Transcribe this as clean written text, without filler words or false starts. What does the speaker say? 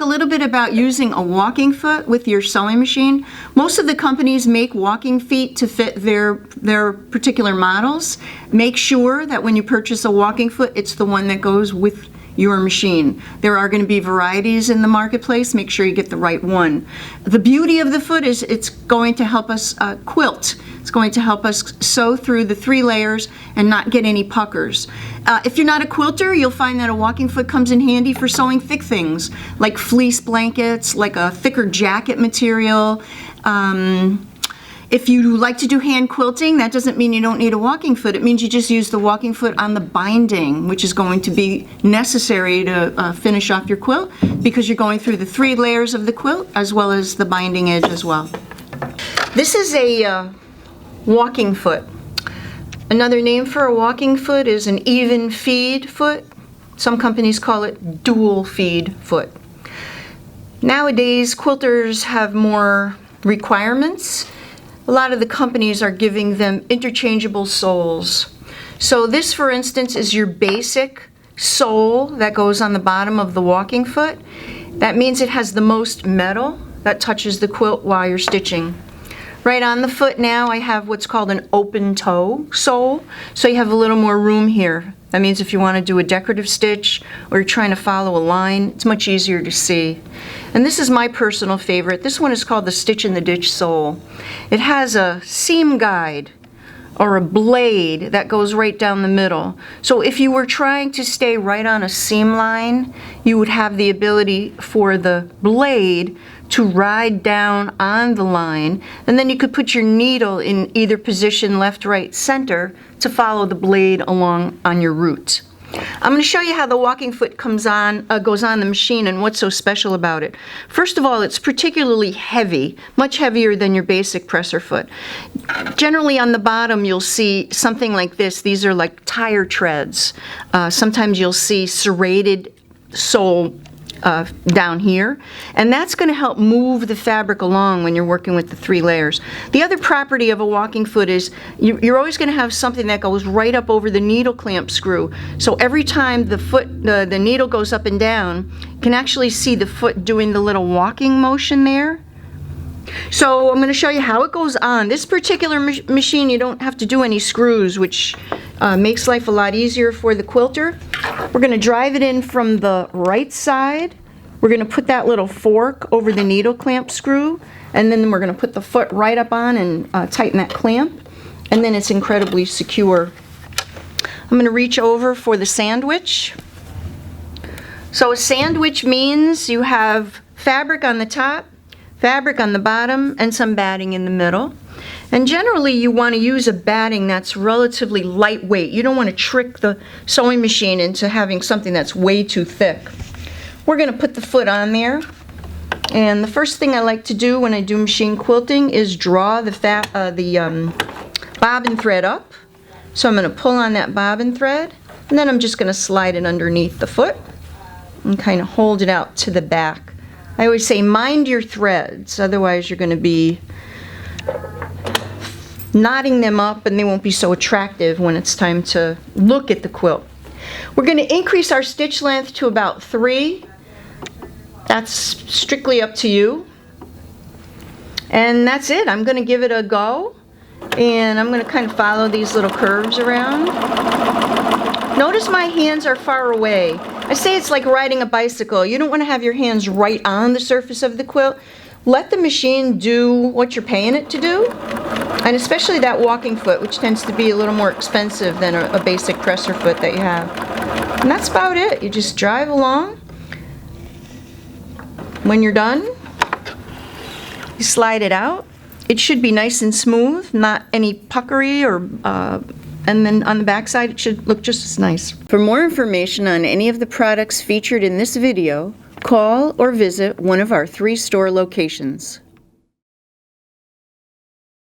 talk a little bit about using a walking foot with your sewing machine. Most of the companies make walking feet to fit their particular models. Make sure that when you purchase a walking foot, it's the one that goes with your machine. There are going to be varieties in the marketplace. Make sure you get the right one. The beauty of the foot is it's going to help us quilt. It's going to help us sew through the 3 layers and not get any puckers. If you're not a quilter, you'll find that a walking foot comes in handy for sewing thick things like fleece blankets, like a thicker jacket material. If you like to do hand quilting, that doesn't mean you don't need a walking foot. It means you just use the walking foot on the binding, which is going to be necessary to finish off your quilt because you're going through the 3 layers of the quilt as well as the binding edge as well. This is a walking foot. Another name for a walking foot is an even feed foot. Some companies call it dual feed foot. Nowadays, quilters have more requirements. A lot of the companies are giving them interchangeable soles. So this, for instance, is your basic sole that goes on the bottom of the walking foot. That means it has the most metal that touches the quilt while you're stitching. Right on the foot now I have what's called an open toe sole, so you have a little more room here. That means if you want to do a decorative stitch or you're trying to follow a line, it's much easier to see. And this is my personal favorite. This one is called the Stitch in the Ditch sole. It has a seam guide or a blade that goes right down the middle. So if you were trying to stay right on a seam line, you would have the ability for the blade to ride down on the line, and then you could put your needle in either position, left, right, center, to follow the blade along on your route. I'm going to show you how the walking foot goes on the machine and what's so special about it. First of all, it's particularly heavy, much heavier than your basic presser foot. Generally on the bottom you'll see something like this. These are like tire treads. Sometimes you'll see serrated sole down here, and that's going to help move the fabric along when you're working with the 3 layers. The other property of a walking foot is you're always going to have something that goes right up over the needle clamp screw. So every time the needle goes up and down, you can actually see the foot doing the little walking motion there. So I'm going to show you how it goes on. This particular machine, you don't have to do any screws, which makes life a lot easier for the quilter. We're going to drive it in from the right side. We're going to put that little fork over the needle clamp screw, and then we're going to put the foot right up on and tighten that clamp, and then it's incredibly secure. I'm going to reach over for the sandwich. So a sandwich means you have fabric on the top, fabric on the bottom, and some batting in the middle. And generally you want to use a batting that's relatively lightweight. You don't want to trick the sewing machine into having something that's way too thick. We're going to put the foot on there. And the first thing I like to do when I do machine quilting is draw the bobbin thread up. So I'm going to pull on that bobbin thread, and then I'm just going to slide it underneath the foot and kind of hold it out to the back. I always say mind your threads, otherwise you're going to be knotting them up and they won't be so attractive when it's time to look at the quilt. We're going to increase our stitch length to about 3. That's strictly up to you. And that's it. I'm going to give it a go, and I'm going to kind of follow these little curves around. Notice my hands are far away. I say it's like riding a bicycle. You don't want to have your hands right on the surface of the quilt. Let the machine do what you're paying it to do, and especially that walking foot, which tends to be a little more expensive than a basic presser foot that you have. And that's about it. You just drive along. When you're done, you slide it out. It should be nice and smooth, not any puckery, and then on the back side it should look just as nice. For more information on any of the products featured in this video, call or visit one of our 3 store locations.